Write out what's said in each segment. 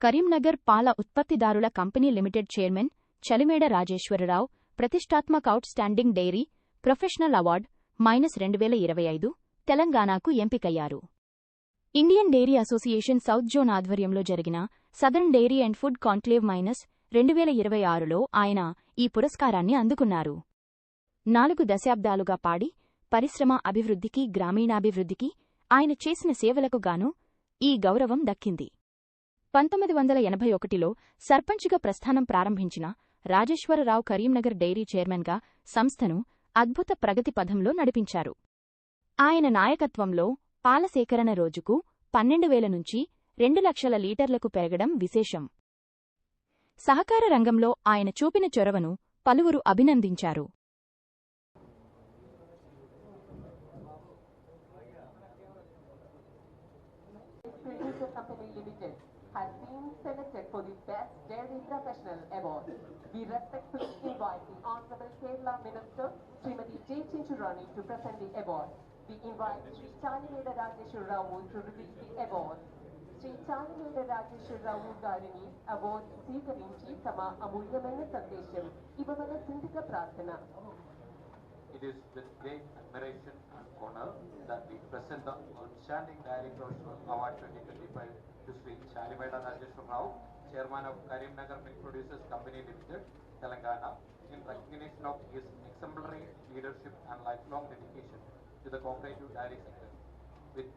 కరీంనగర్ పాల ఉత్పత్తిదారుల company limited chairman Chalimeda Rajeshwara Rao ప్రతిష్టాత్మక అవుట్స్టాండింగ్ డెయిరీ ప్రొఫెషనల్ అవార్డు -2025 తెలంగాణకు ఎంపికయ్యారు. Indian Dairy Association South Zone ఆధ్వర్యంలో జరిగిన Southern Dairy and Food Conclave -2026లో ఆయన ఈ పురస్కారాన్ని అందుకున్నారు. 4 దశాబ్దాలుగా పాడి పరిశ్రమ అభివృద్ధికి, గ్రామీణాభివృద్ధికి ఆయన చేసిన సేవలకు గాను ఈ గౌరవం దక్కింది. 1981లో సర్పంచ్గా ప్రస్థానం ప్రారంభించిన రాజేశ్వరరావు కరీంనగర్ డెయిరీ చైర్మన్గా సంస్థను అద్భుత ప్రగతి పథంలో నడిపించారు. ఆయన నాయకత్వంలో పాల సేకరణ రోజుకు 12,000 నుంచి 2 లక్షల లీటర్లకు పెరగడం విశేషం. సహకార రంగంలో ఆయన చూపిన చొరవను పలువురు అభినందించారు. Company Limited has been selected for the Best Dairy Professional Award. We respectfully invite the Honorable Kerala Minister, Srimati J. Chinchurani, to present the award. We invite Sri Chalimeda Rajeshwara to reveal the award. Sri Chalimeda Rajeshwara Garini Award Seekarinchi Tama Amulyamaina Sandesham Ivavana Sindhika Prarthana. It is with great admiration and honor that we present the Outstanding Dairy Professional Award 2025 to Sri Chalimeda Rajeshwara Rao, Chairman of Karimnagar Milk Producers Company Limited, Telangana, in recognition of his exemplary leadership and lifelong dedication to the cooperative dairy sector. With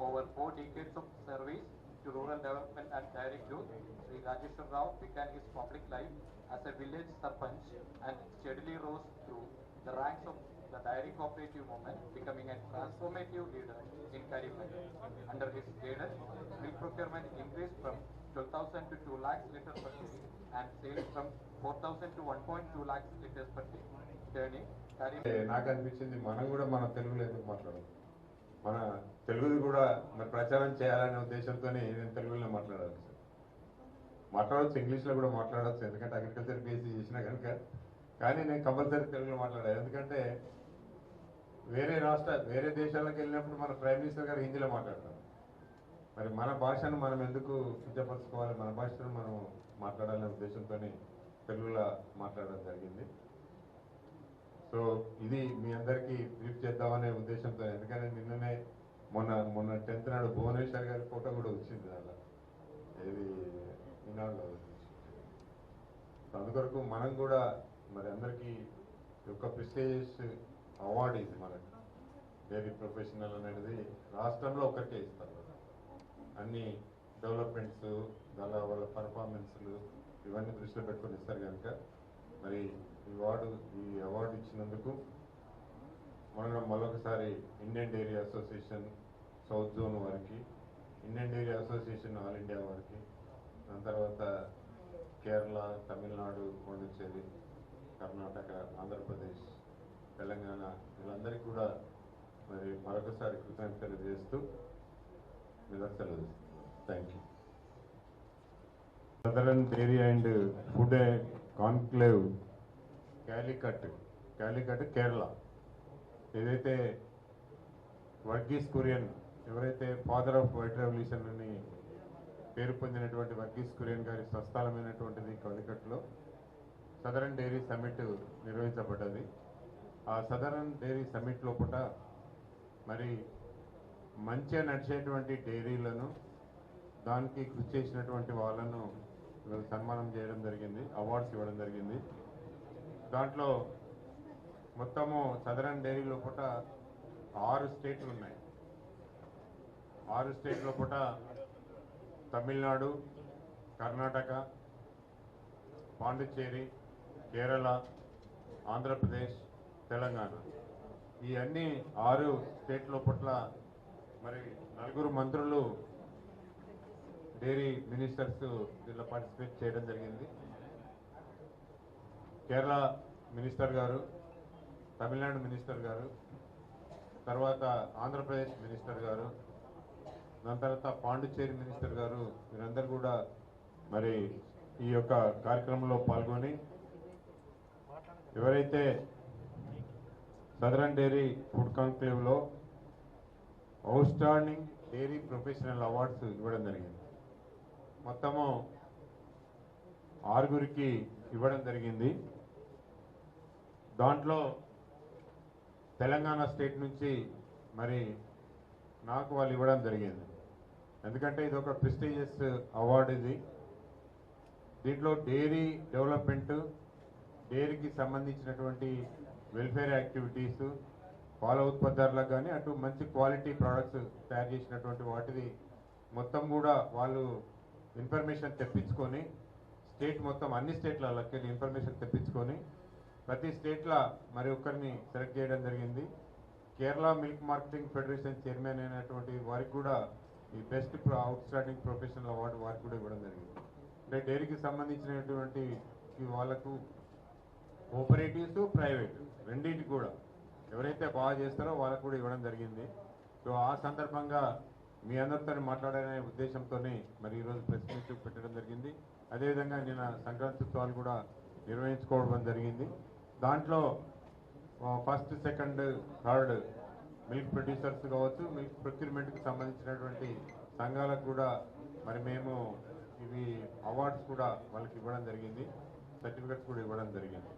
over 4 decades of service to rural development and dairy growth, Sri Rajeshwara Rao began his public life as a village sarpanch and steadily rose through the ranks of the dairy cooperative movement, becoming a transformative leader in Karimnagar. Under his guidance, milk procurement increased from 12,000 to 2 lakhs liters per day and sales from 4,000 to 1.2 lakhs liters per day, turning Karimnagar. నాకు అనిపించింది మనం కూడా మన తెలుగులో ఎందుకు మాట్లాడాలి, మన తెలుగుది కూడా మరి ప్రచారం చేయాలనే ఉద్దేశంతో నేను తెలుగులో మాట్లాడాలి. మాట్లాడవచ్చు, ఇంగ్లీష్లో కూడా మాట్లాడవచ్చు, ఎందుకంటే అగ్రికల్చర్ బీఎస్సీ చేసినా కనుక. కానీ నేను కంపల్సరీ తెలుగులో మాట్లాడాను, ఎందుకంటే వేరే దేశాలకు వెళ్ళినప్పుడు మన ప్రైమ్ మినిస్టర్ గారు హిందీలో మాట్లాడతారు. మరి మన భాషను మనం ఎందుకు సిద్ధపరచుకోవాలి, మన భాషను మనం మాట్లాడాలనే ఉద్దేశంతో తెలుగులో మాట్లాడడం జరిగింది. సో ఇది మీ అందరికీ బ్రీఫ్ చేద్దామనే ఉద్దేశంతో, ఎందుకంటే నిన్ననే మొన్న 10th నాడు భువనేశ్వర్ గారి ఫోటో కూడా వచ్చింది అలా, ఇది ఈనాడులో. అందుకొరకు మనం కూడా మరి అందరికీ ఒక ప్రెస్టీజియస్ అవార్డు ఇది మనకి డైరీ ప్రొఫెషనల్ అనేది రాష్ట్రంలో ఒకటే ఇస్తారు. అన్ని డెవలప్మెంట్స్, వాళ్ళ పర్ఫార్మెన్స్లు ఇవన్నీ దృష్టిలో పెట్టుకొని ఇస్తారు కనుక మరి ఈ అవార్డు ఇచ్చినందుకు మనం మరొకసారి Indian Dairy Association South Zone వారికి, Indian Dairy Association All India వారికి, దాని తర్వాత కేరళ, తమిళనాడు, పాండిచ్చేరి, కర్ణాటక, ఆంధ్రప్రదేశ్, తెలంగాణ వీళ్ళందరికీ కూడా మరి మరొకసారి కృతజ్ఞతలు తెలియజేస్తూ సెలవు. Thank you. Southern Dairy and Food Conclave Calicut Kerala, ఏదైతే వర్గీస్ కురియన్, ఎవరైతే ఫాదర్ ఆఫ్ వైట్ రెవల్యూషన్ అని పేరు పొందినటువంటి వర్గీస్ కురియన్ గారి స్వస్థలమైనటువంటిది కాలికట్లో సదరన్ డైరీ సమ్మిట్ నిర్వహించబడ్డది. ఆ సదరన్ డైరీ సమ్మిట్ లోపల మరి మంచిగా నడిచేటువంటి డైరీలను, దానికి కృషి చేసినటువంటి వాళ్ళను సన్మానం చేయడం జరిగింది, అవార్డ్స్ ఇవ్వడం జరిగింది. దాంట్లో మొత్తము సదరన్ డైరీ లోపల 6 స్టేట్లు ఉన్నాయి. 6 స్టేట్ లోపల తమిళనాడు, కర్ణాటక, పాండిచ్చేరి, కేరళ, ఆంధ్రప్రదేశ్, తెలంగాణ, ఈ అన్ని 6 స్టేట్ లోపల మరి 4 మంత్రులు, డైరీ మినిస్టర్స్ దీనిలో పార్టిసిపేట్ చేయడం జరిగింది. కేరళ మినిస్టర్ గారు, తమిళనాడు మినిస్టర్ గారు, తర్వాత ఆంధ్రప్రదేశ్ మినిస్టర్ గారు, దాని తర్వాత పాండిచ్చేరి మినిస్టర్ గారు, వీరందరూ కూడా మరి ఈ యొక్క కార్యక్రమంలో పాల్గొని ఎవరైతే సదరన్ డైరీ ఫుడ్ కాన్క్లేవ్లో అవుట్స్టాండింగ్ డైరీ ప్రొఫెషనల్ అవార్డ్స్ ఇవ్వడం జరిగింది. మొత్తము 6గురికి ఇవ్వడం జరిగింది. దాంట్లో తెలంగాణ స్టేట్ నుంచి మరి నాకు వాళ్ళు ఇవ్వడం జరిగింది. ఎందుకంటే ఇది ఒక ప్రెస్టీజియస్ అవార్డు. ఇది దీంట్లో డైరీ డెవలప్మెంట్, డైరీకి సంబంధించినటువంటి వెల్ఫేర్ యాక్టివిటీస్, పాల ఉత్పత్తిదారులకు కానీ అటు మంచి క్వాలిటీ ప్రోడక్ట్స్ తయారు చేసినటువంటి వాటిది మొత్తం కూడా వాళ్ళు ఇన్ఫర్మేషన్ తెప్పించుకొని స్టేట్ మొత్తం అన్ని స్టేట్లకి ఇన్ఫర్మేషన్ తెప్పించుకొని ప్రతి స్టేట్లో మరి ఒక్కరిని సెలెక్ట్ చేయడం జరిగింది. Kerala milk marketing federation chairman అయినటువంటి వారికి కూడా ఈ best out standing professional award వారికి కూడా ఇవ్వడం జరిగింది. అంటే డైరీకి సంబంధించినటువంటి వాళ్ళకు కోఆపరేటివ్స్, ప్రైవేట్ రెండింటికి కూడా ఎవరైతే బాగా చేస్తారో వాళ్ళకు కూడా ఇవ్వడం జరిగింది. సో ఆ సందర్భంగా మీ అందరితో మాట్లాడాలనే ఉద్దేశంతోనే మరి ఈరోజు ప్రెస్ మీట్ పెట్టడం జరిగింది. అదేవిధంగా నిన్న సంక్రాంతి ఉత్సవాలు కూడా నిర్వహించుకోవడం జరిగింది. దాంట్లో first, second, third milk producers కావచ్చు, మిల్క్ ప్రొక్యూర్మెంట్కి సంబంధించినటువంటి సంఘాలకు కూడా మరి మేము ఇవి అవార్డ్స్ కూడా వాళ్ళకి ఇవ్వడం జరిగింది, సర్టిఫికెట్స్ కూడా ఇవ్వడం జరిగింది.